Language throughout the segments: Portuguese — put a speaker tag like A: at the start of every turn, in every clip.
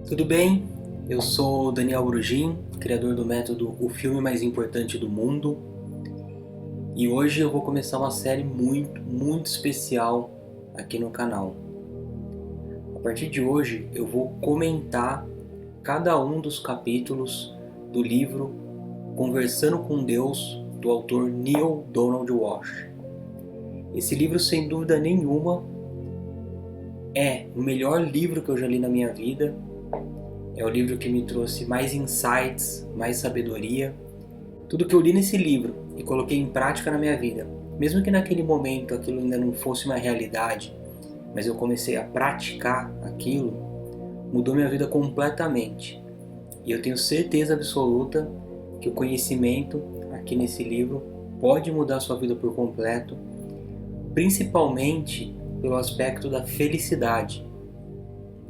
A: Tudo bem? Eu sou Daniel Brugin, criador do método O Filme Mais Importante do Mundo, e hoje eu vou começar uma série muito especial aqui no canal. A partir de hoje eu vou comentar cada um dos capítulos do livro Conversando com Deus, do autor Neale Donald Walsch. Esse livro, sem dúvida nenhuma, é o melhor livro que eu já li na minha vida. É o livro que me trouxe mais insights, mais sabedoria. Tudo que eu li nesse livro e coloquei em prática na minha vida, mesmo que naquele momento aquilo ainda não fosse uma realidade, mas eu comecei a praticar aquilo, mudou minha vida completamente. E eu tenho certeza absoluta que o conhecimento aqui nesse livro pode mudar a sua vida por completo, principalmente pelo aspecto da felicidade.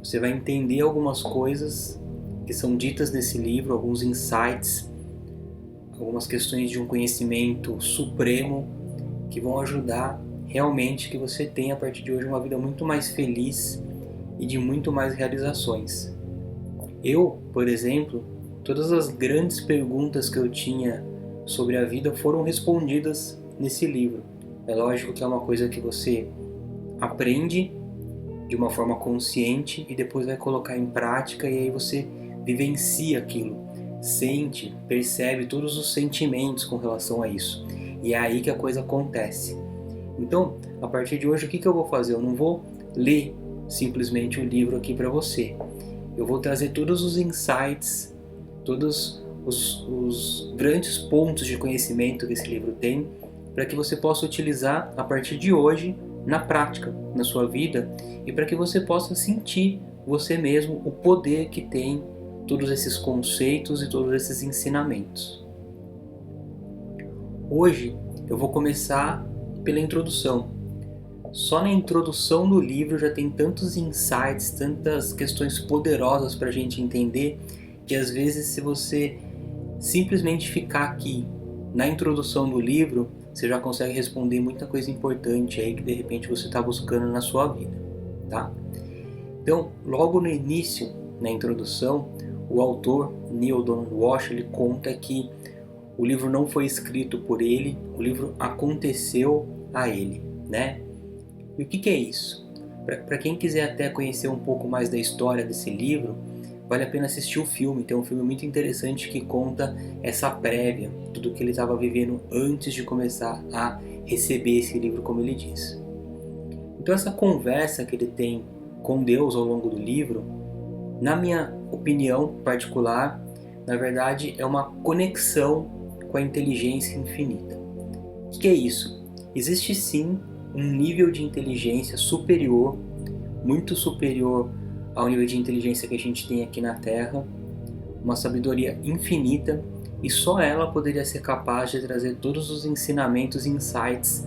A: Você vai entender algumas coisas que são ditas nesse livro, alguns insights, algumas questões de um conhecimento supremo que vão ajudar realmente que você tenha a partir de hoje uma vida muito mais feliz e de muito mais realizações. Eu, por exemplo, todas as grandes perguntas que eu tinha sobre a vida foram respondidas nesse livro. É lógico que é uma coisa que você aprende de uma forma consciente e depois vai colocar em prática, e aí você vivencia aquilo, sente, percebe todos os sentimentos com relação a isso. E é aí que a coisa acontece. Então, a partir de hoje, o que eu vou fazer? Eu não vou ler simplesmente o livro aqui para você. Eu vou trazer todos os insights, todos os grandes pontos de conhecimento que esse livro tem, para que você possa utilizar a partir de hoje na prática, na sua vida, e para que você possa sentir você mesmo o poder que tem todos esses conceitos e todos esses ensinamentos. Hoje eu vou começar pela introdução. Só na introdução do livro já tem tantos insights, tantas questões poderosas para a gente entender, que às vezes, se você simplesmente ficar aqui na introdução do livro, você já consegue responder muita coisa importante aí que de repente você está buscando na sua vida, tá? Então, logo no início, na introdução, o autor Neale Donald Walsch, ele conta que o livro não foi escrito por ele, o livro aconteceu a ele, né? E o que é isso? Para quem quiser até conhecer um pouco mais da história desse livro, vale a pena assistir o filme. Tem um filme muito interessante que conta essa prévia, tudo que ele estava vivendo antes de começar a receber esse livro, como ele diz. Então essa conversa que ele tem com Deus ao longo do livro, na minha opinião particular, na verdade é uma conexão com a inteligência infinita. O que é isso? Existe sim um nível de inteligência superior, muito superior ao nível de inteligência que a gente tem aqui na Terra, uma sabedoria infinita, e só ela poderia ser capaz de trazer todos os ensinamentos e insights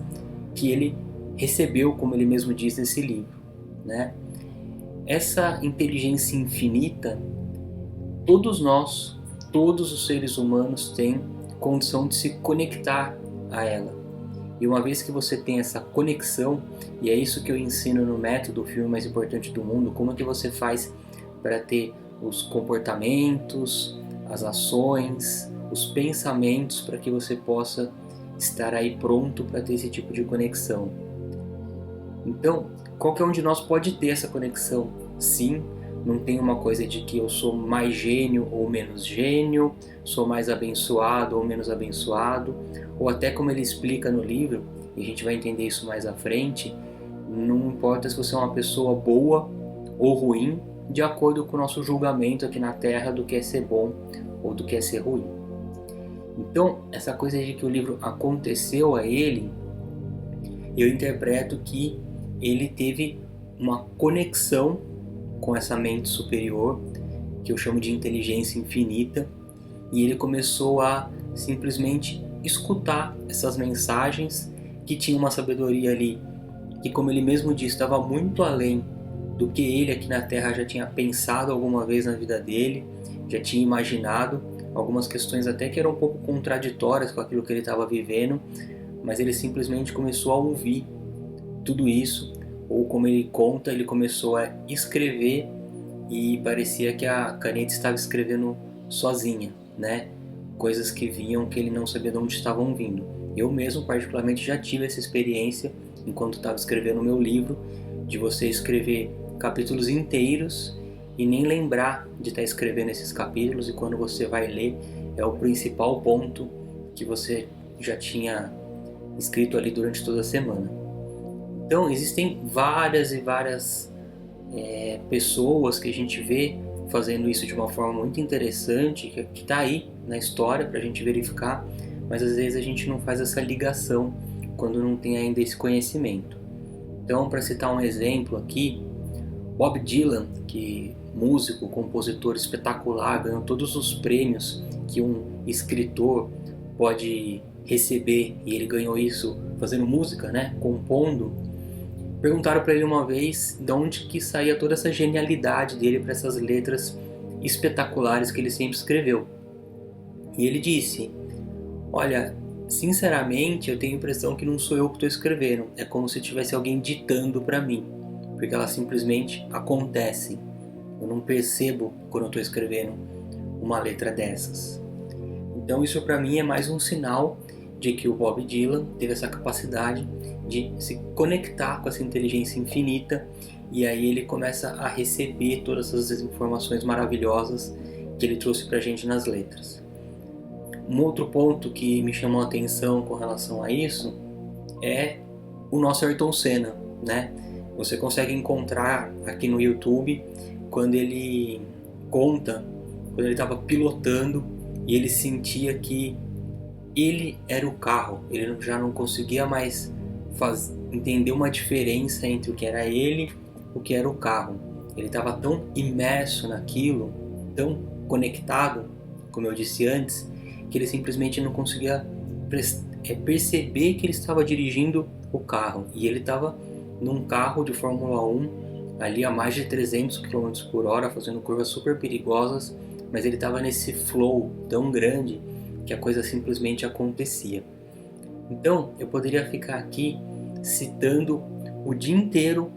A: que ele recebeu, como ele mesmo diz nesse livro, né? Essa inteligência infinita, todos nós, todos os seres humanos têm condição de se conectar a ela. E uma vez que você tem essa conexão, e é isso que eu ensino no método O Filme Mais Importante do Mundo, como é que você faz para ter os comportamentos, as ações, os pensamentos, para que você possa estar aí pronto para ter esse tipo de conexão. Então, qualquer um de nós pode ter essa conexão, sim. Não tem uma coisa de que eu sou mais gênio ou menos gênio, sou mais abençoado ou menos abençoado, ou até como ele explica no livro, e a gente vai entender isso mais à frente, não importa se você é uma pessoa boa ou ruim, de acordo com o nosso julgamento aqui na Terra do que é ser bom ou do que é ser ruim. Então, essa coisa de que o livro aconteceu a ele, eu interpreto que ele teve uma conexão com essa mente superior, que eu chamo de inteligência infinita, e ele começou a simplesmente escutar essas mensagens que tinham uma sabedoria ali, que, como ele mesmo disse, estava muito além do que ele aqui na Terra já tinha pensado alguma vez na vida dele, já tinha imaginado, algumas questões até que eram um pouco contraditórias com aquilo que ele estava vivendo, mas ele simplesmente começou a ouvir tudo isso, ou como ele conta, ele começou a escrever e parecia que a caneta estava escrevendo sozinha, né? Coisas que vinham que ele não sabia de onde estavam vindo. Eu mesmo, particularmente, já tive essa experiência enquanto estava escrevendo o meu livro, de você escrever capítulos inteiros e nem lembrar de estar escrevendo esses capítulos, e quando você vai ler é o principal ponto que você já tinha escrito ali durante toda a semana. Então existem várias e várias pessoas que a gente vê fazendo isso de uma forma muito interessante, que está aí na história para a gente verificar, mas às vezes a gente não faz essa ligação quando não tem ainda esse conhecimento. Então, para citar um exemplo aqui, Bob Dylan, que músico, compositor espetacular, ganhou todos os prêmios que um escritor pode receber, e ele ganhou isso fazendo música, né, compondo. Perguntaram para ele uma vez de onde que saía toda essa genialidade dele para essas letras espetaculares que ele sempre escreveu. E ele disse: olha, sinceramente eu tenho a impressão que não sou eu que estou escrevendo, é como se tivesse alguém ditando para mim, porque elas simplesmente acontecem. Eu não percebo quando eu estou escrevendo uma letra dessas. Então isso para mim é mais um sinal de que o Bob Dylan teve essa capacidade de se conectar com essa inteligência infinita, e aí ele começa a receber todas essas informações maravilhosas que ele trouxe pra gente nas letras. Um outro ponto que me chamou a atenção com relação a isso é o nosso Ayrton Senna, né? Você consegue encontrar aqui no YouTube quando ele conta, quando ele estava pilotando e ele sentia que ele era o carro, ele já não conseguia mais entender uma diferença entre o que era ele e o que era o carro. Ele estava tão imerso naquilo, tão conectado, como eu disse antes, que ele simplesmente não conseguia perceber que ele estava dirigindo o carro. E ele estava num carro de Fórmula 1, ali a mais de 300 km por hora, fazendo curvas super perigosas, mas ele estava nesse flow tão grande que a coisa simplesmente acontecia. Então, eu poderia ficar aqui citando o dia inteiro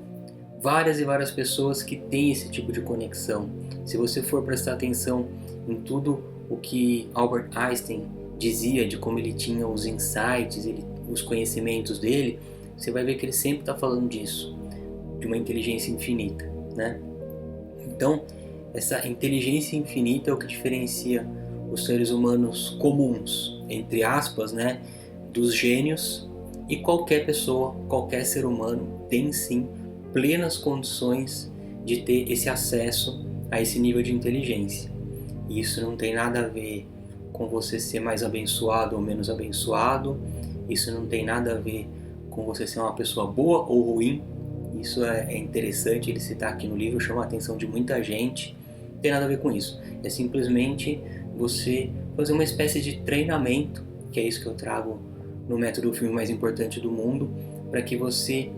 A: várias e várias pessoas que têm esse tipo de conexão. Se você for prestar atenção em tudo o que Albert Einstein dizia de como ele tinha os insights, os conhecimentos dele, você vai ver que ele sempre está falando disso, de uma inteligência infinita, né? Então, essa inteligência infinita é o que diferencia os seres humanos comuns, entre aspas, né, dos gênios, e qualquer pessoa, qualquer ser humano tem sim plenas condições de ter esse acesso a esse nível de inteligência. E isso não tem nada a ver com você ser mais abençoado ou menos abençoado, isso não tem nada a ver com você ser uma pessoa boa ou ruim. Isso é interessante ele citar aqui no livro, chama a atenção de muita gente. Não tem nada a ver com isso, é simplesmente você fazer uma espécie de treinamento, que é isso que eu trago no método Filme Mais Importante do Mundo, para que você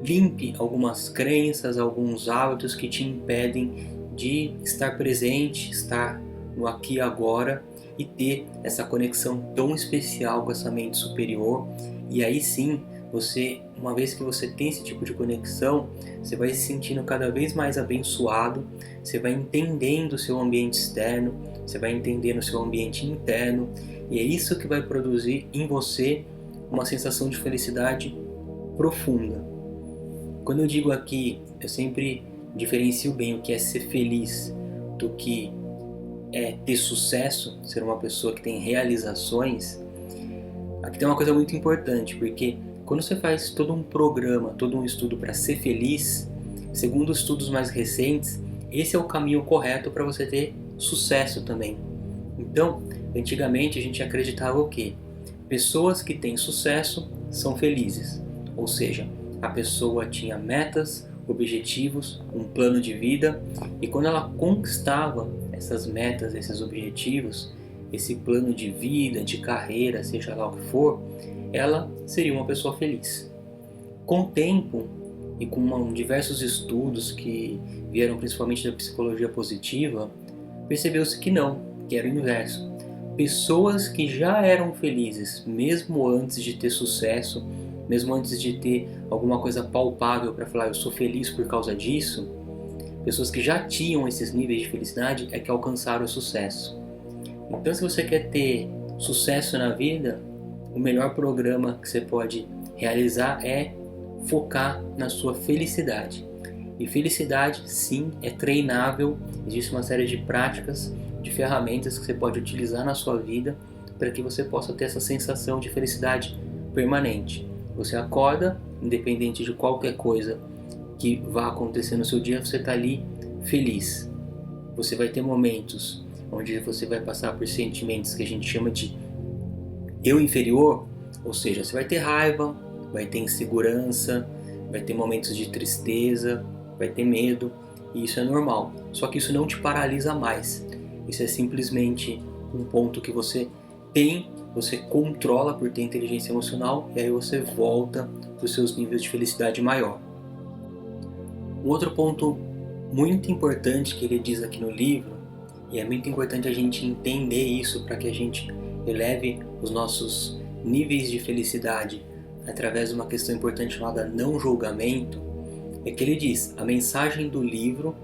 A: limpe algumas crenças, alguns hábitos que te impedem de estar presente, estar no aqui e agora e ter essa conexão tão especial com essa mente superior. E aí sim, você, uma vez que você tem esse tipo de conexão, você vai se sentindo cada vez mais abençoado, você vai entendendo o seu ambiente externo, você vai entendendo o seu ambiente interno, e é isso que vai produzir em você uma sensação de felicidade profunda. Quando eu digo aqui, eu sempre diferencio bem o que é ser feliz do que é ter sucesso, ser uma pessoa que tem realizações. Aqui tem uma coisa muito importante, porque quando você faz todo um programa, todo um estudo para ser feliz, segundo estudos mais recentes, esse é o caminho correto para você ter sucesso também. Então, antigamente a gente acreditava o quê? Pessoas que têm sucesso são felizes, ou seja, a pessoa tinha metas, objetivos, um plano de vida, e quando ela conquistava essas metas, esses objetivos, esse plano de vida, de carreira, seja lá o que for, ela seria uma pessoa feliz. Com o tempo e com diversos estudos que vieram principalmente da psicologia positiva, percebeu-se que não, que era o inverso. Pessoas que já eram felizes, mesmo antes de ter sucesso, mesmo antes de ter alguma coisa palpável para falar eu sou feliz por causa disso, pessoas que já tinham esses níveis de felicidade é que alcançaram o sucesso. Então, se você quer ter sucesso na vida, o melhor programa que você pode realizar é focar na sua felicidade. E felicidade, sim, é treinável. Existe uma série de práticas, de ferramentas que você pode utilizar na sua vida para que você possa ter essa sensação de felicidade permanente. Você acorda, independente de qualquer coisa que vá acontecer no seu dia, você está ali feliz. Você vai ter momentos onde você vai passar por sentimentos que a gente chama de eu inferior, ou seja, você vai ter raiva, vai ter insegurança, vai ter momentos de tristeza, vai ter medo, e isso é normal. Só que isso não te paralisa mais. Isso é simplesmente um ponto que você tem, você controla por ter inteligência emocional, e aí você volta para os seus níveis de felicidade maior. Um outro ponto muito importante que ele diz aqui no livro, e é muito importante a gente entender isso para que a gente eleve os nossos níveis de felicidade através de uma questão importante chamada não julgamento, é que ele diz: a mensagem do livro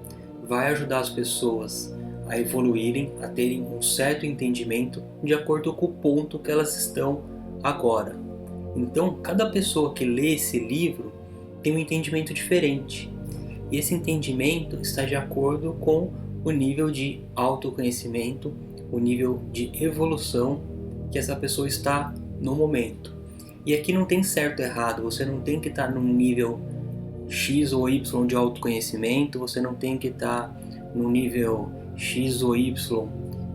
A: vai ajudar as pessoas a evoluírem, a terem um certo entendimento de acordo com o ponto que elas estão agora. Então, cada pessoa que lê esse livro tem um entendimento diferente. E esse entendimento está de acordo com o nível de autoconhecimento, o nível de evolução que essa pessoa está no momento. E aqui não tem certo ou errado, você não tem que estar num nível X ou Y de autoconhecimento, você não tem que estar no nível X ou Y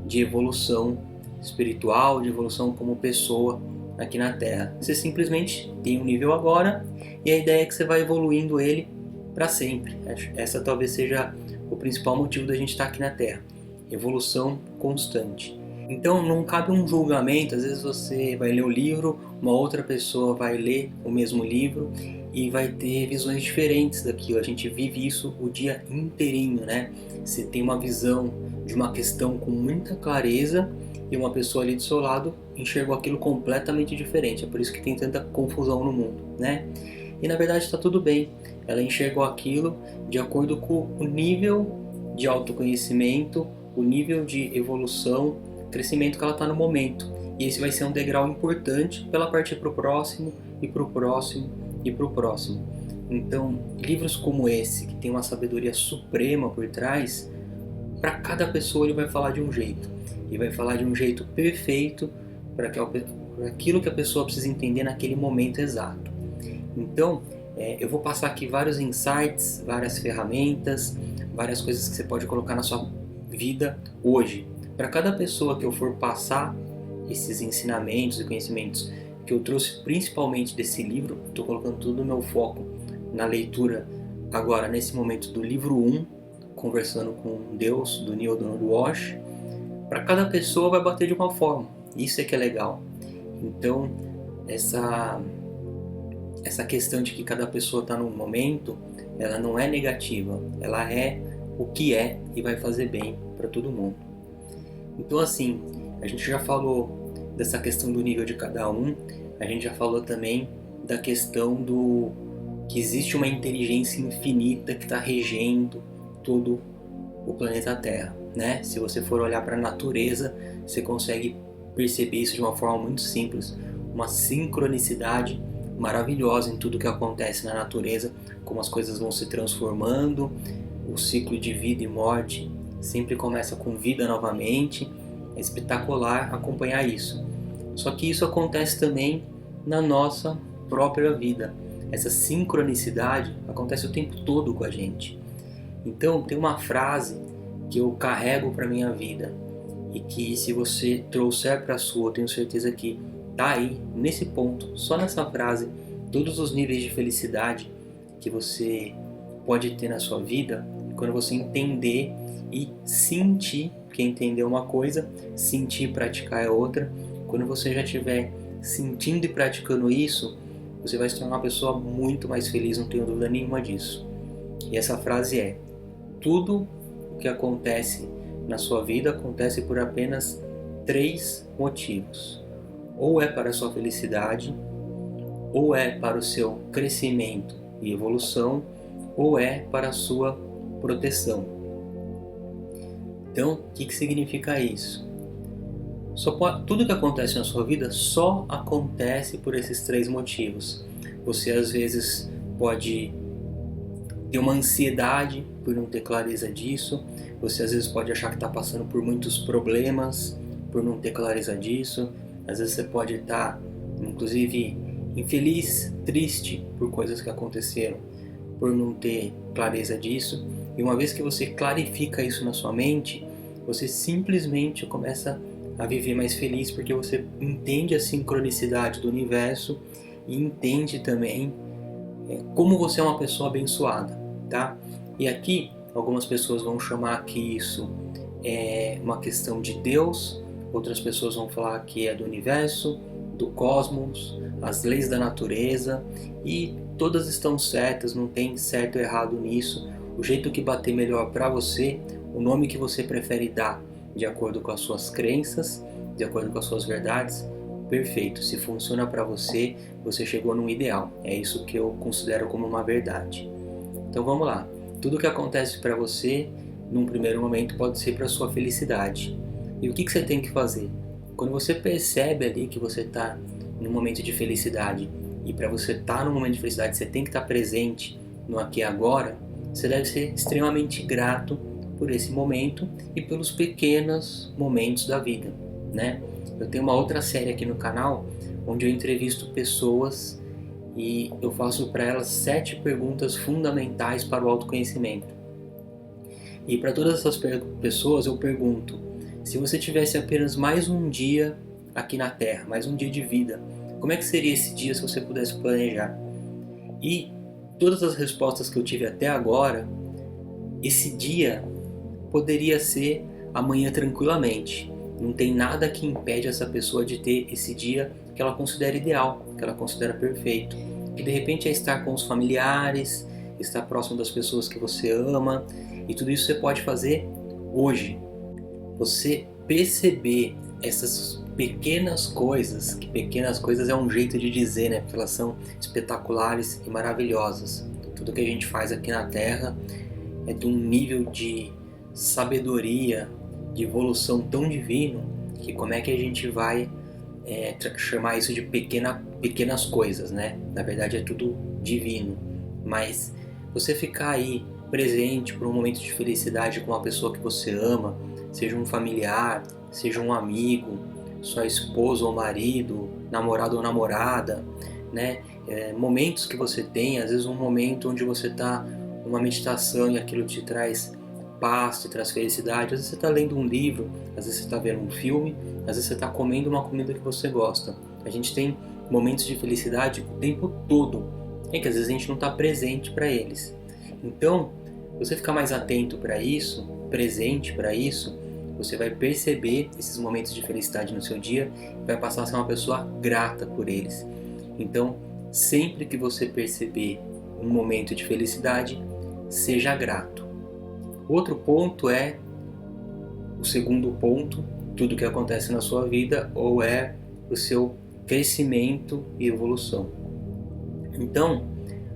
A: de evolução espiritual, de evolução como pessoa aqui na Terra. Você simplesmente tem um nível agora e a ideia é que você vai evoluindo ele para sempre. Essa talvez seja o principal motivo da gente estar aqui na Terra. Evolução constante. Então não cabe um julgamento, às vezes você vai ler o livro, uma outra pessoa vai ler o mesmo livro e vai ter visões diferentes daquilo. A gente vive isso o dia inteirinho, né? Você tem uma visão de uma questão com muita clareza e uma pessoa ali do seu lado enxergou aquilo completamente diferente. É por isso que tem tanta confusão no mundo, né? E na verdade está tudo bem. Ela enxergou aquilo de acordo com o nível de autoconhecimento, o nível de evolução, crescimento que ela está no momento. E esse vai ser um degrau importante para ela partir para o próximo, e para o próximo, e para o próximo. Então, livros como esse, que tem uma sabedoria suprema por trás, para cada pessoa ele vai falar de um jeito. E vai falar de um jeito perfeito para aquilo que a pessoa precisa entender naquele momento exato. Então, eu vou passar aqui vários insights, várias ferramentas, várias coisas que você pode colocar na sua vida hoje. Para cada pessoa que eu for passar esses ensinamentos e conhecimentos que eu trouxe principalmente desse livro, estou colocando todo o meu foco na leitura agora, nesse momento, do livro 1, Conversando com Deus, do Neale Donald Walsch. Para cada pessoa vai bater de uma forma, isso é que é legal. Então, essa questão de que cada pessoa está num momento, ela não é negativa, ela é o que é e vai fazer bem para todo mundo. Então assim, a gente já falou dessa questão do nível de cada um, a gente já falou também da questão do que existe uma inteligência infinita que está regendo todo o planeta Terra, né? Se você for olhar para a natureza, você consegue perceber isso de uma forma muito simples, uma sincronicidade maravilhosa em tudo que acontece na natureza, como as coisas vão se transformando, o ciclo de vida e morte sempre começa com vida novamente. É espetacular acompanhar isso. Só que isso acontece também na nossa própria vida. Essa sincronicidade acontece o tempo todo com a gente. Então tem uma frase que eu carrego para minha vida e que, se você trouxer para a sua, eu tenho certeza que tá aí, nesse ponto, só nessa frase, todos os níveis de felicidade que você pode ter na sua vida, quando você entender e sentir, porque entender é uma coisa, sentir e praticar é outra. Quando você já estiver sentindo e praticando isso, você vai se tornar uma pessoa muito mais feliz, não tenho dúvida nenhuma disso. E essa frase é: tudo o que acontece na sua vida acontece por apenas 3 motivos. Ou é para a sua felicidade, ou é para o seu crescimento e evolução, ou é para a sua proteção. Então, o que significa isso? Tudo que acontece na sua vida só acontece por esses 3 motivos. Você às vezes pode ter uma ansiedade por não ter clareza disso. Você às vezes pode achar que está passando por muitos problemas por não ter clareza disso. Às vezes você pode estar, inclusive, infeliz, triste por coisas que aconteceram, por não ter clareza disso. E uma vez que você clarifica isso na sua mente, você simplesmente começa a viver mais feliz, porque você entende a sincronicidade do universo e entende também como você é uma pessoa abençoada, tá? E aqui algumas pessoas vão chamar que isso é uma questão de Deus, outras pessoas vão falar que é do universo, do cosmos, as leis da natureza, e todas estão certas, não tem certo ou errado nisso. O jeito que bater melhor para você, o nome que você prefere dar de acordo com as suas crenças, de acordo com as suas verdades, perfeito. Se funciona para você, você chegou num ideal. É isso que eu considero como uma verdade. Então vamos lá. Tudo que acontece para você, num primeiro momento, pode ser para sua felicidade. E o que você tem que fazer? Quando você percebe ali que você está num momento de felicidade, e para você estar num momento de felicidade, você tem que estar presente no aqui e agora, você deve ser extremamente grato por esse momento e pelos pequenos momentos da vida, né? Eu tenho uma outra série aqui no canal onde eu entrevisto pessoas e eu faço para elas 7 perguntas fundamentais para o autoconhecimento. E para todas essas pessoas eu pergunto: se você tivesse apenas mais um dia aqui na Terra, mais um dia de vida, como é que seria esse dia se você pudesse planejar? E todas as respostas que eu tive até agora, esse dia poderia ser amanhã tranquilamente. Não tem nada que impede essa pessoa de ter esse dia que ela considera ideal, que ela considera perfeito. Que de repente é estar com os familiares, estar próximo das pessoas que você ama, e tudo isso você pode fazer hoje. Você perceber essas pequenas coisas, que pequenas coisas é um jeito de dizer, né? Porque elas são espetaculares e maravilhosas. Tudo que a gente faz aqui na Terra é de um nível de sabedoria, de evolução tão divino, que como é que a gente vai chamar isso de pequenas coisas, né? Na verdade é tudo divino, mas você ficar aí presente por um momento de felicidade com uma pessoa que você ama, seja um familiar, seja um amigo, sua esposa ou marido, namorado ou namorada, né? Momentos que você tem, às vezes um momento onde você está numa meditação e aquilo te traz paz, te traz felicidade. Às vezes você está lendo um livro, às vezes você está vendo um filme, às vezes você está comendo uma comida que você gosta. A gente tem momentos de felicidade o tempo todo, que às vezes a gente não está presente para eles. Então, você ficar mais atento para isso, presente para isso, você vai perceber esses momentos de felicidade no seu dia e vai passar a ser uma pessoa grata por eles. Então, sempre que você perceber um momento de felicidade, seja grato. Outro ponto é, o segundo ponto, tudo que acontece na sua vida ou é o seu crescimento e evolução. Então,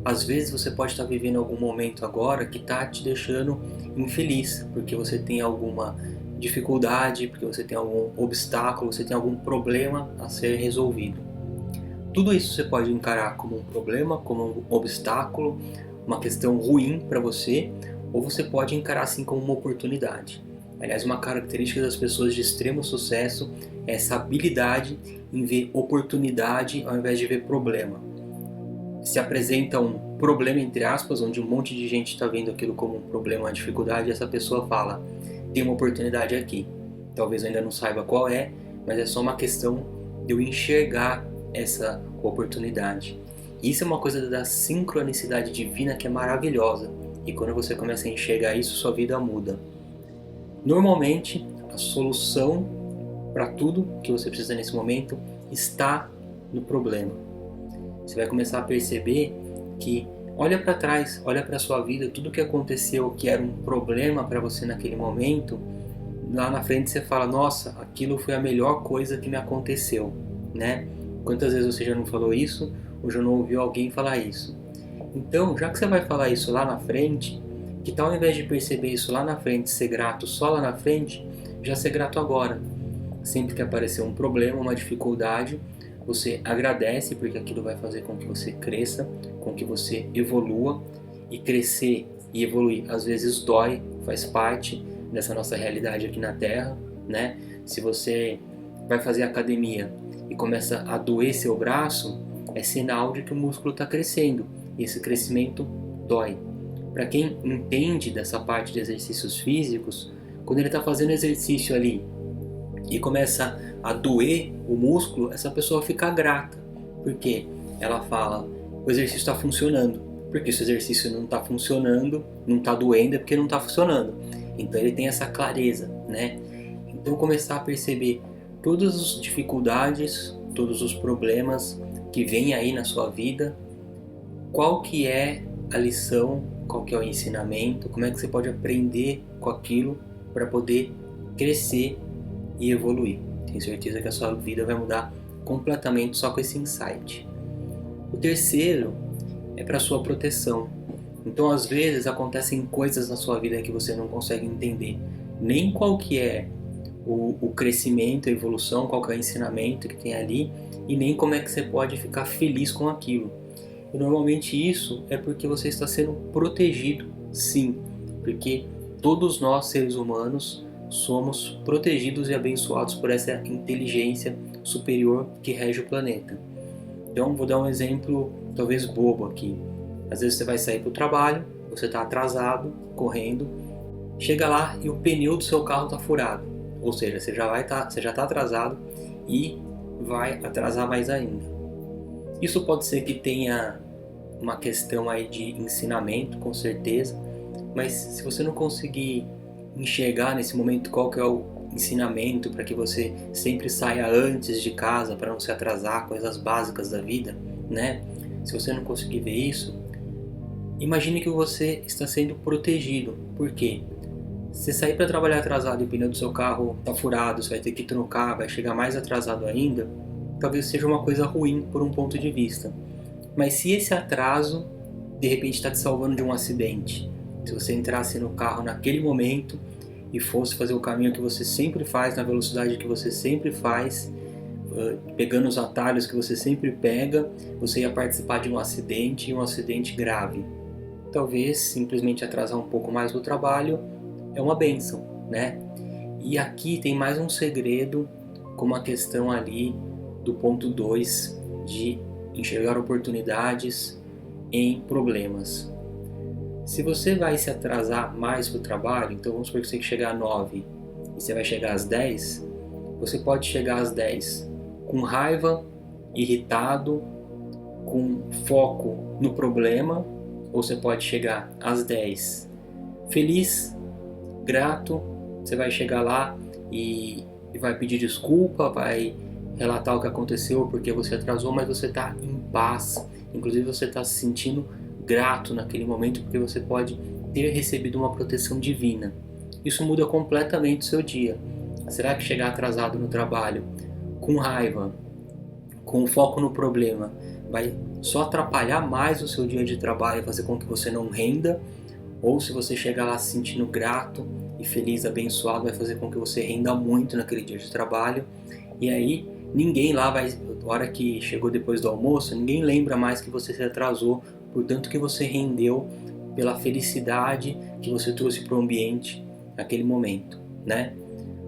A: às vezes você pode estar vivendo algum momento agora que está te deixando infeliz, porque você tem alguma dificuldade, porque você tem algum obstáculo, você tem algum problema a ser resolvido. Tudo isso você pode encarar como um problema, como um obstáculo, uma questão ruim para você, ou você pode encarar assim como uma oportunidade. Aliás, uma característica das pessoas de extremo sucesso é essa habilidade em ver oportunidade ao invés de ver problema. Se apresenta um problema, entre aspas, onde um monte de gente está vendo aquilo como um problema, uma dificuldade, e essa pessoa fala: tem uma oportunidade aqui. Talvez eu ainda não saiba qual é, mas é só uma questão de eu enxergar essa oportunidade. Isso é uma coisa da sincronicidade divina que é maravilhosa. E quando você começa a enxergar isso, sua vida muda. Normalmente, a solução para tudo que você precisa nesse momento está no problema. Você vai começar a perceber que olha para trás, olha para a sua vida, tudo que aconteceu que era um problema para você naquele momento, lá na frente você fala: nossa, aquilo foi a melhor coisa que me aconteceu, né? Quantas vezes você já não falou isso ou já não ouviu alguém falar isso? Então, já que você vai falar isso lá na frente, Que tal, ao invés de perceber isso lá na frente, ser grato só lá na frente, já ser grato agora. Sempre que aparecer um problema, uma dificuldade, você agradece, porque aquilo vai fazer com que você cresça, com que você evolua. E crescer e evoluir às vezes dói, faz parte dessa nossa realidade aqui na Terra, né? Se você vai fazer academia e começa a doer seu braço, é sinal de que o músculo está crescendo, e esse crescimento dói. Para quem entende dessa parte de exercícios físicos, quando ele está fazendo exercício ali e começa a doer o músculo, essa pessoa fica grata, porque ela fala, o exercício está funcionando, porque se o exercício não está funcionando, não está doendo, é porque não está funcionando. Então ele tem essa clareza, né? Então começar a perceber todas as dificuldades, todos os problemas que vêm aí na sua vida, qual que é a lição, qual que é o ensinamento, como é que você pode aprender com aquilo para poder crescer e evoluir. Tenho certeza que a sua vida vai mudar completamente só com esse insight. O terceiro é para sua proteção. Então, às vezes, acontecem coisas na sua vida que você não consegue entender nem qual que é o crescimento, a evolução, qual que é o ensinamento que tem ali, e nem como é que você pode ficar feliz com aquilo. E normalmente isso é porque você está sendo protegido, sim, porque todos nós, seres humanos, somos protegidos e abençoados por essa inteligência superior que rege o planeta. Então, vou dar um exemplo talvez bobo aqui. Às vezes você vai sair para o trabalho, você está atrasado, correndo, chega lá e o pneu do seu carro está furado. Ou seja, você já está atrasado e vai atrasar mais ainda. Isso pode ser que tenha uma questão aí de ensinamento, com certeza, mas se você não conseguir enxergar nesse momento qual que é o ensinamento para que você sempre saia antes de casa para não se atrasar, coisas básicas da vida, né? Se você não conseguir ver isso, imagine que você está sendo protegido. Por quê? Se sair para trabalhar atrasado e o pneu do seu carro está furado, você vai ter que trocar, vai chegar mais atrasado ainda, talvez seja uma coisa ruim por um ponto de vista. Mas se esse atraso de repente está te salvando de um acidente, se você entrasse no carro naquele momento e fosse fazer o caminho que você sempre faz, na velocidade que você sempre faz, pegando os atalhos que você sempre pega, você ia participar de um acidente, e um acidente grave. Talvez simplesmente atrasar um pouco mais do trabalho é uma bênção, né? E aqui tem mais um segredo, como a questão ali do ponto 2 de enxergar oportunidades em problemas. Se você vai se atrasar mais para o trabalho, então vamos supor que você tem que chegar às 9 e você vai chegar às 10, você pode chegar às 10 com raiva, irritado, com foco no problema, ou você pode chegar às 10 feliz, grato, você vai chegar lá e vai pedir desculpa, vai relatar o que aconteceu porque você atrasou, mas você está em paz, inclusive você está se sentindo grato naquele momento porque você pode ter recebido uma proteção divina. Isso muda completamente o seu dia. Será que chegar atrasado no trabalho, com raiva, com foco no problema, vai só atrapalhar mais o seu dia de trabalho e fazer com que você não renda? Ou se você chegar lá se sentindo grato e feliz, abençoado, vai fazer com que você renda muito naquele dia de trabalho? E aí ninguém lá vai, na hora que chegou depois do almoço, ninguém lembra mais que você se atrasou, portanto que você rendeu pela felicidade que você trouxe para o ambiente naquele momento, né?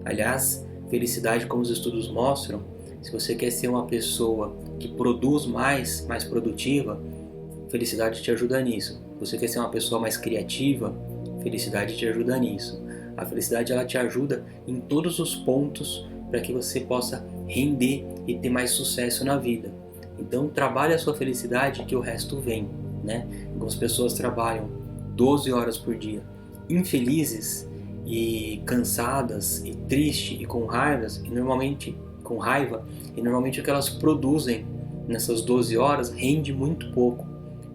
A: Aliás, felicidade, como os estudos mostram, se você quer ser uma pessoa que produz mais produtiva, felicidade te ajuda nisso. Se você quer ser uma pessoa mais criativa, felicidade te ajuda nisso. A felicidade ela te ajuda em todos os pontos para que você possa render e ter mais sucesso na vida. Então trabalhe a sua felicidade que o resto vem, né? Algumas pessoas trabalham 12 horas por dia infelizes e cansadas e tristes e com raivas e normalmente com raiva, e normalmente o que elas produzem nessas 12 horas rende muito pouco.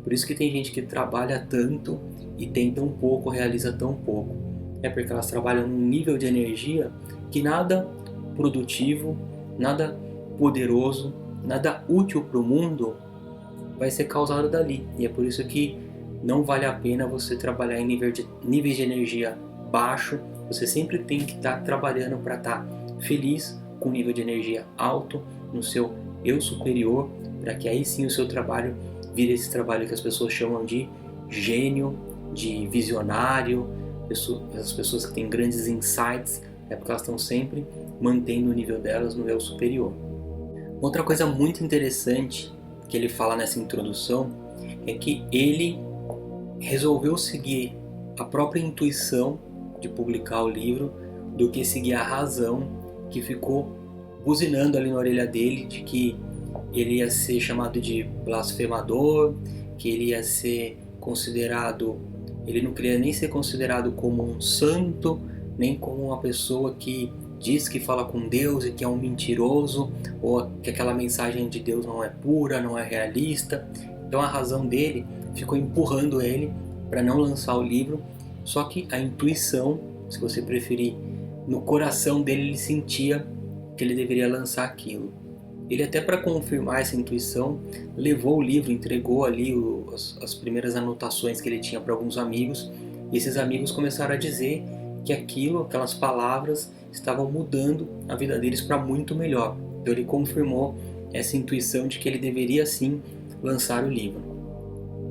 A: Por isso que tem gente que trabalha tanto e tem tão pouco, realiza tão pouco. É porque elas trabalham num nível de energia que nada produtivo, nada poderoso, nada útil para o mundo vai ser causado dali. E é por isso que não vale a pena você trabalhar em níveis de energia baixo. Você sempre tem que estar trabalhando para estar feliz com um nível de energia alto no seu eu superior, para que aí sim o seu trabalho vire esse trabalho que as pessoas chamam de gênio, de visionário, as pessoas que têm grandes insights, é porque elas estão sempre mantendo o nível delas no eu superior. Outra coisa muito interessante que ele fala nessa introdução é que ele resolveu seguir a própria intuição de publicar o livro do que seguir a razão que ficou buzinando ali na orelha dele de que ele ia ser chamado de blasfemador, que ele ia ser considerado, ele não queria nem ser considerado como um santo, nem como uma pessoa que diz que fala com Deus e que é um mentiroso, ou que aquela mensagem de Deus não é pura, não é realista. Então a razão dele ficou empurrando ele para não lançar o livro, só que a intuição, se você preferir, no coração dele ele sentia que ele deveria lançar aquilo. Ele até para confirmar essa intuição, levou o livro, entregou ali as primeiras anotações que ele tinha para alguns amigos, e esses amigos começaram a dizer que aquelas palavras estavam mudando a vida deles para muito melhor. Então ele confirmou essa intuição de que ele deveria sim lançar o livro.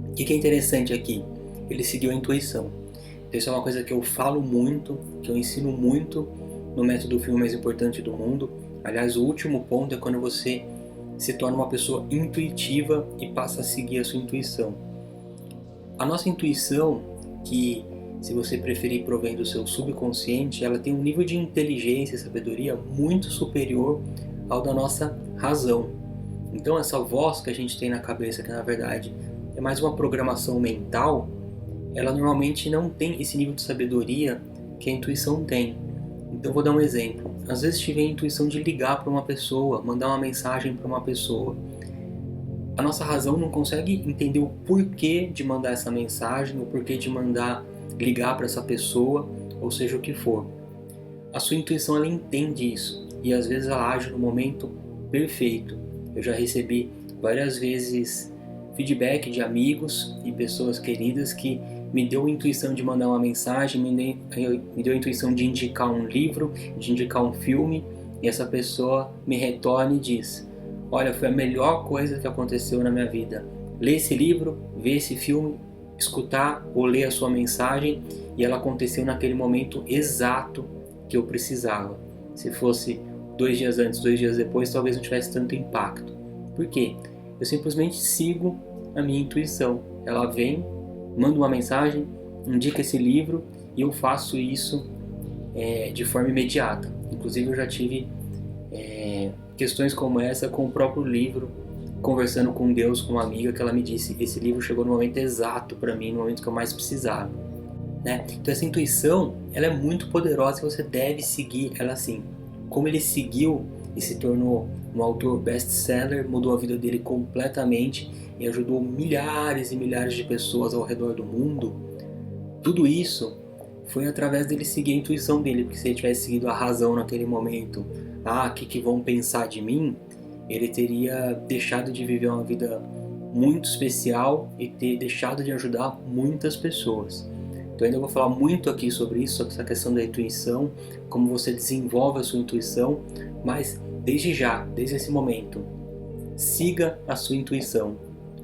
A: O que é interessante aqui? Ele seguiu a intuição. Então isso é uma coisa que eu falo muito, que eu ensino muito no método Filme Mais Importante do Mundo. Aliás, o último ponto é quando você se torna uma pessoa intuitiva e passa a seguir a sua intuição. A nossa intuição, que se você preferir provém do seu subconsciente, ela tem um nível de inteligência e sabedoria muito superior ao da nossa razão. Então essa voz que a gente tem na cabeça, que na verdade é mais uma programação mental, ela normalmente não tem esse nível de sabedoria que a intuição tem. Então vou dar um exemplo. Às vezes tive a intuição de ligar para uma pessoa, mandar uma mensagem para uma pessoa. A nossa razão não consegue entender o porquê de mandar essa mensagem, o porquê de ligar para essa pessoa, ou seja o que for. A sua intuição ela entende isso e às vezes ela age no momento perfeito. Eu já recebi várias vezes feedback de amigos e pessoas queridas que me deu a intuição de mandar uma mensagem, me deu a intuição de indicar um livro, de indicar um filme, e essa pessoa me retorna e diz: olha, foi a melhor coisa que aconteceu na minha vida. Ler esse livro, ver esse filme, escutar ou ler a sua mensagem, e ela aconteceu naquele momento exato que eu precisava. Se fosse 2 dias antes, 2 dias depois, talvez não tivesse tanto impacto. Por quê? Eu simplesmente sigo a minha intuição. Ela vem, manda uma mensagem, indica esse livro e eu faço isso de forma imediata. Inclusive eu já tive questões como essa com o próprio livro, conversando com Deus, com uma amiga, que ela me disse: esse livro chegou no momento exato para mim, no momento que eu mais precisava. Né? Então essa intuição ela é muito poderosa e você deve seguir ela assim. Como ele seguiu e se tornou um autor best-seller, mudou a vida dele completamente e ajudou milhares e milhares de pessoas ao redor do mundo, tudo isso foi através dele seguir a intuição dele, porque se ele tivesse seguido a razão naquele momento, o que vão pensar de mim, ele teria deixado de viver uma vida muito especial e ter deixado de ajudar muitas pessoas. Então ainda vou falar muito aqui sobre isso, sobre essa questão da intuição, como você desenvolve a sua intuição, mas desde esse momento, siga a sua intuição.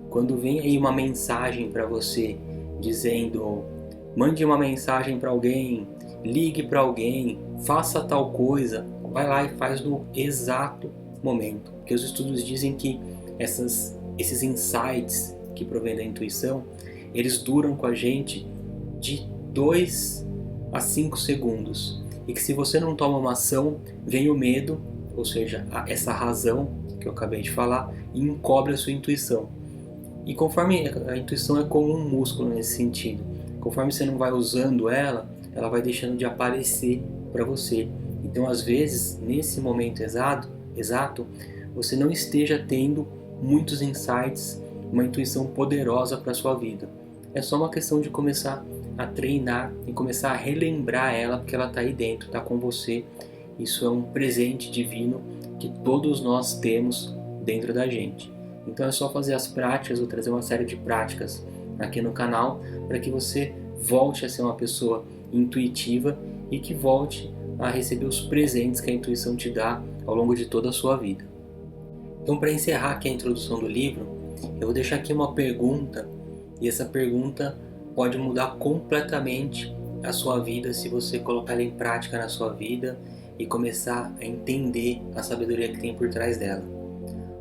A: Quando vem aí uma mensagem para você dizendo: mande uma mensagem para alguém, ligue para alguém, faça tal coisa, vai lá e faz no exato momento. Porque os estudos dizem que esses insights que provêm da intuição, eles duram com a gente de 2 a 5 segundos. E que se você não toma uma ação, vem o medo, ou seja, essa razão que eu acabei de falar, e encobre a sua intuição. E conforme a intuição é como um músculo nesse sentido, conforme você não vai usando ela, ela vai deixando de aparecer para você. Então, às vezes, nesse momento exato, você não esteja tendo muitos insights, uma intuição poderosa para a sua vida. É só uma questão de começar a treinar e começar a relembrar ela, porque ela está aí dentro, está com você. Isso é um presente divino que todos nós temos dentro da gente. Então é só fazer as práticas, vou trazer uma série de práticas aqui no canal para que você volte a ser uma pessoa intuitiva e que volte a receber os presentes que a intuição te dá ao longo de toda a sua vida. Então, para encerrar aqui a introdução do livro, eu vou deixar aqui uma pergunta, e essa pergunta pode mudar completamente a sua vida se você colocar ela em prática na sua vida e começar a entender a sabedoria que tem por trás dela.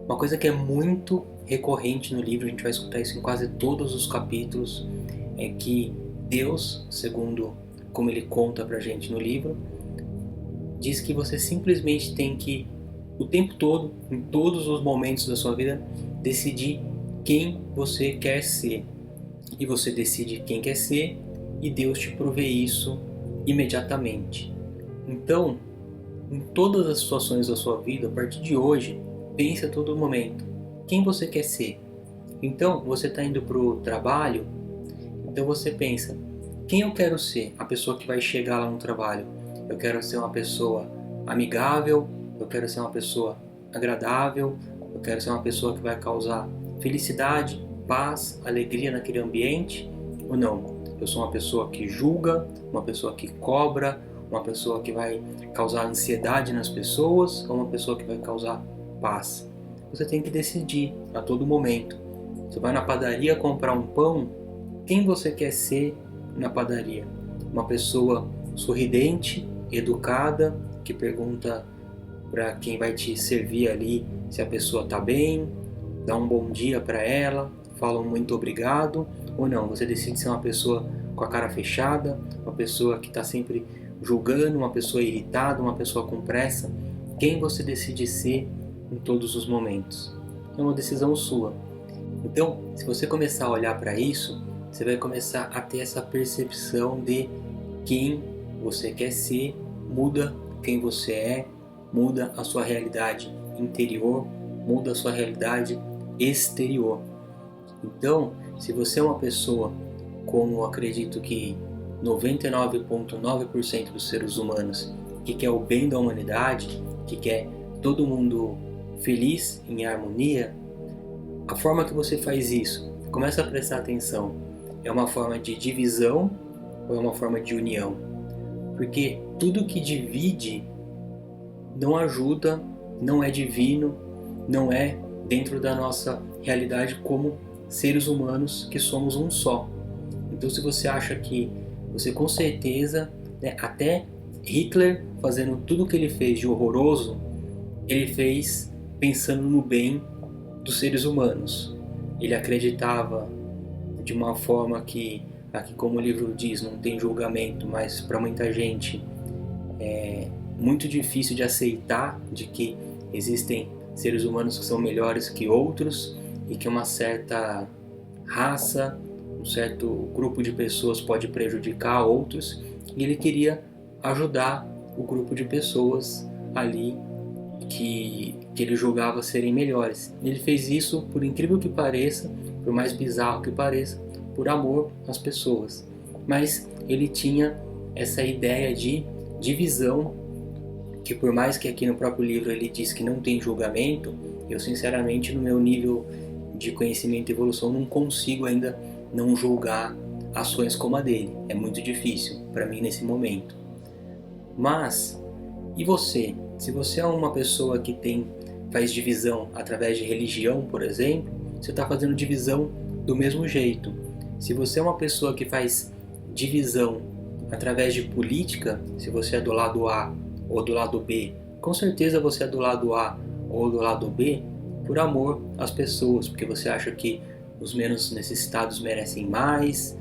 A: Uma coisa que é muito recorrente no livro, a gente vai escutar isso em quase todos os capítulos, é que Deus, segundo como ele conta pra gente no livro, diz que você simplesmente tem que, o tempo todo, em todos os momentos da sua vida, decidir quem você quer ser. E você decide quem quer ser e Deus te provê isso imediatamente. Então, em todas as situações da sua vida, a partir de hoje, pense a todo momento quem você quer ser. Então, você está indo para o trabalho, então você pensa, quem eu quero ser? A pessoa que vai chegar lá no trabalho. Eu quero ser uma pessoa amigável, eu quero ser uma pessoa agradável, eu quero ser uma pessoa que vai causar felicidade, paz, alegria naquele ambiente, ou não? Eu sou uma pessoa que julga, uma pessoa que cobra, uma pessoa que vai causar ansiedade nas pessoas, ou uma pessoa que vai causar paz? Você tem que decidir a todo momento. Você vai na padaria comprar um pão, quem você quer ser na padaria? Uma pessoa sorridente, educada, que pergunta para quem vai te servir ali se a pessoa está bem, dá um bom dia para ela, fala um muito obrigado, ou não, você decide ser uma pessoa com a cara fechada, uma pessoa que está sempre julgando, uma pessoa irritada, uma pessoa com pressa. Quem você decide ser em todos os momentos? É uma decisão sua. Então, se você começar a olhar para isso, você vai começar a ter essa percepção de quem você quer ser, muda quem você é, muda a sua realidade interior, muda a sua realidade exterior. Então, se você é uma pessoa, como eu acredito que 99,9% dos seres humanos, que quer o bem da humanidade, que quer todo mundo feliz, em harmonia, a forma que você faz isso, começa a prestar atenção, é uma forma de divisão ou é uma forma de união? Porque tudo que divide não ajuda, não é divino, não é dentro da nossa realidade como seres humanos que somos um só. Então, se você acha que você com certeza, até Hitler fazendo tudo o que ele fez de horroroso, ele fez pensando no bem dos seres humanos. Ele acreditava de uma forma que, aqui como o livro diz, não tem julgamento, mas para muita gente é muito difícil de aceitar de que existem seres humanos que são melhores que outros e que uma certa raça, um certo grupo de pessoas pode prejudicar outros, e ele queria ajudar o grupo de pessoas ali que ele julgava serem melhores. Ele fez isso, por incrível que pareça, por mais bizarro que pareça, por amor às pessoas. Mas ele tinha essa ideia de divisão, que por mais que aqui no próprio livro ele diz que não tem julgamento, eu sinceramente no meu nível de conhecimento e evolução não consigo ainda não julgar ações como a dele. É muito difícil para mim nesse momento. Mas, e você? Se você é uma pessoa que faz divisão através de religião, por exemplo, você está fazendo divisão do mesmo jeito. Se você é uma pessoa que faz divisão através de política, se você é do lado A ou do lado B, com certeza você é do lado A ou do lado B por amor às pessoas, porque você acha que os menos necessitados merecem mais,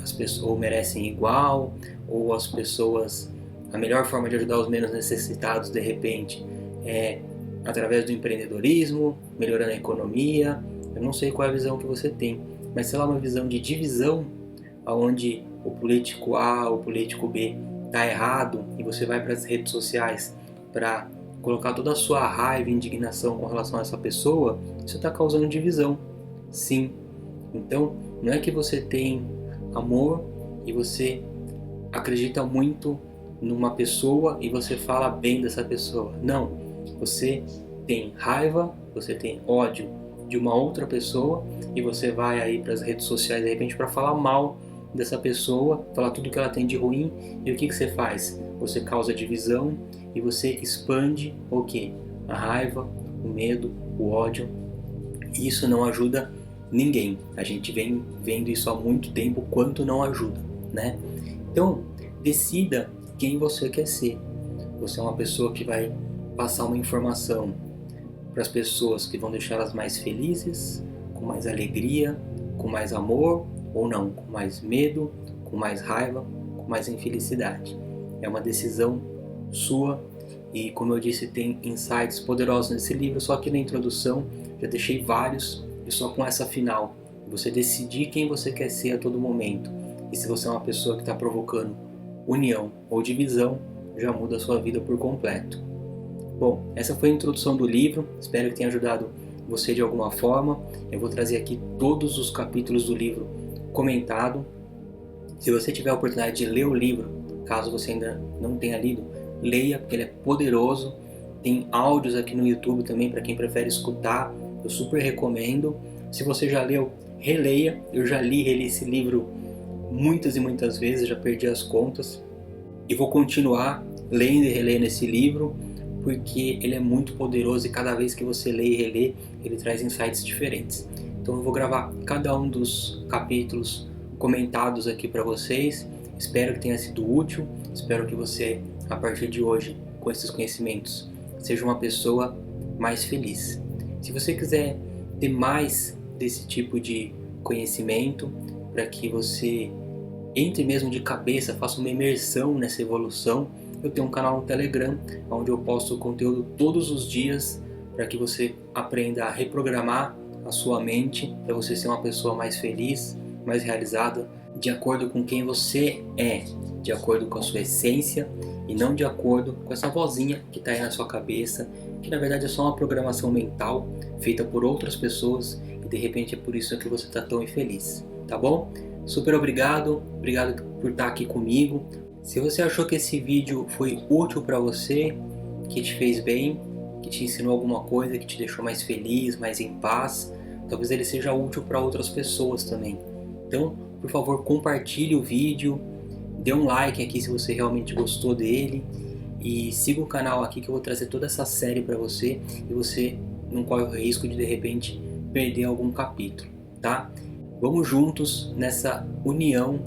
A: as pessoas merecem igual, ou as pessoas, a melhor forma de ajudar os menos necessitados de repente é através do empreendedorismo, melhorando a economia. Eu não sei qual é a visão que você tem, mas se ela é uma visão de divisão, onde o político A ou o político B está errado e você vai para as redes sociais para colocar toda a sua raiva e indignação com relação a essa pessoa, você está causando divisão. Sim. Então, não é que você tem amor e você acredita muito numa pessoa e você fala bem dessa pessoa. Não. Você tem raiva, você tem ódio de uma outra pessoa e você vai aí para as redes sociais de repente para falar mal dessa pessoa, falar tudo que ela tem de ruim, e o que você faz? Você causa divisão e você expande o quê? A raiva, o medo, o ódio, e isso não ajuda ninguém. A gente vem vendo isso há muito tempo, quanto não ajuda, né? Então, decida quem você quer ser. Você é uma pessoa que vai passar uma informação para as pessoas que vão deixá-las mais felizes, com mais alegria, com mais amor, ou não, com mais medo, com mais raiva, com mais infelicidade. É uma decisão sua e, como eu disse, tem insights poderosos nesse livro, só que na introdução já deixei vários e só com essa final. Você decidir quem você quer ser a todo momento. E se você é uma pessoa que está provocando união ou divisão, já muda a sua vida por completo. Bom, essa foi a introdução do livro, espero que tenha ajudado você de alguma forma. Eu vou trazer aqui todos os capítulos do livro comentado. Se você tiver a oportunidade de ler o livro, caso você ainda não tenha lido, leia, porque ele é poderoso. Tem áudios aqui no YouTube também para quem prefere escutar, eu super recomendo. Se você já leu, releia. Eu já reli esse livro muitas e muitas vezes, já perdi as contas. E vou continuar lendo e relendo esse livro, porque ele é muito poderoso e cada vez que você lê e relê, ele traz insights diferentes. Então eu vou gravar cada um dos capítulos comentados aqui para vocês. Espero que tenha sido útil, espero que você, a partir de hoje, com esses conhecimentos, seja uma pessoa mais feliz. Se você quiser ter mais desse tipo de conhecimento, para que você entre mesmo de cabeça, faça uma imersão nessa evolução, eu tenho um canal no Telegram, onde eu posto conteúdo todos os dias, para que você aprenda a reprogramar a sua mente, para você ser uma pessoa mais feliz, mais realizada, de acordo com quem você é, de acordo com a sua essência, e não de acordo com essa vozinha que está aí na sua cabeça, que na verdade é só uma programação mental, feita por outras pessoas, e de repente é por isso que você está tão infeliz, tá bom? Super obrigado por estar aqui comigo. Se você achou que esse vídeo foi útil para você, que te fez bem, que te ensinou alguma coisa, que te deixou mais feliz, mais em paz, talvez ele seja útil para outras pessoas também. Então, por favor, compartilhe o vídeo, dê um like aqui se você realmente gostou dele e siga o canal aqui que eu vou trazer toda essa série para você e você não corre o risco de repente perder algum capítulo, tá? Vamos juntos nessa união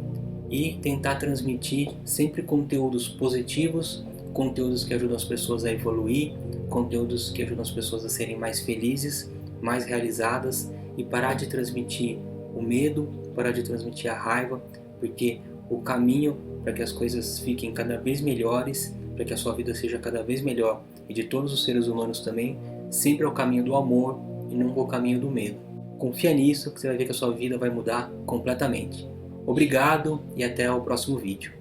A: e tentar transmitir sempre conteúdos positivos, conteúdos que ajudam as pessoas a evoluir, conteúdos que ajudam as pessoas a serem mais felizes, mais realizadas e parar de transmitir o medo, parar de transmitir a raiva, porque o caminho para que as coisas fiquem cada vez melhores, para que a sua vida seja cada vez melhor e de todos os seres humanos também, sempre é o caminho do amor e não o caminho do medo. Confia nisso que você vai ver que a sua vida vai mudar completamente. Obrigado e até o próximo vídeo.